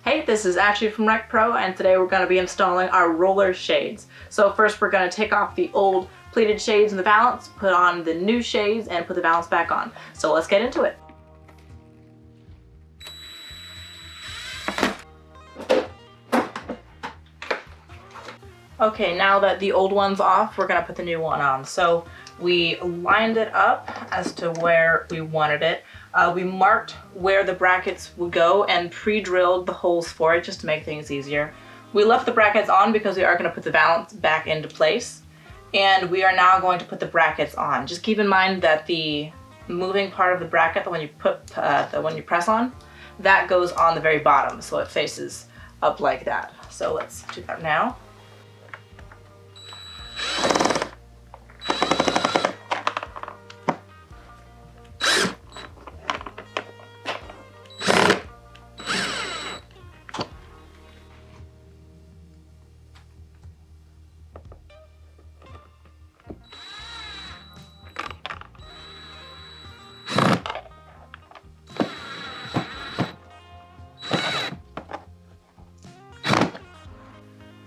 Hey, this is Ashley from RecPro, and today we're going to be installing our roller shades. So first we're going to take off the old pleated shades in the valance, put on the new shades, and put the valance back on. So let's get into it. Okay, now that the old one's off, we're going to put the new one on. So we lined it up as to where we wanted it. We marked where the brackets would go and pre-drilled the holes for it just to make things easier. We left the brackets on because we are going to put the valance back into place. And we are now going to put the brackets on. Just keep in mind that the moving part of the bracket, the one you press on, that goes on the very bottom, so it faces up like that. So let's do that now.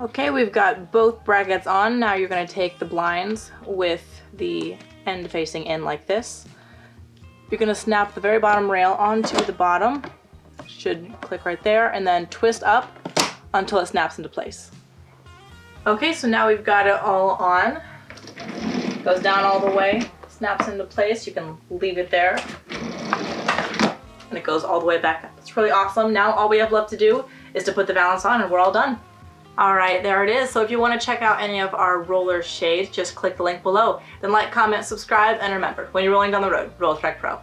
Okay, we've got both brackets on. Now you're going to take the blinds with the end facing in like this. You're going to snap the very bottom rail onto the bottom. Should click right there, and then twist up until it snaps into place. Okay, so now we've got it all on. Goes down all the way, snaps into place. You can leave it there. And it goes all the way back up. It's really awesome. Now all we have left to do is to put the valance on and we're all done. Alright, there it is. So if you want to check out any of our roller shades, just click the link below. Then like, comment, subscribe, and remember, when you're rolling down the road, roll with RecPro.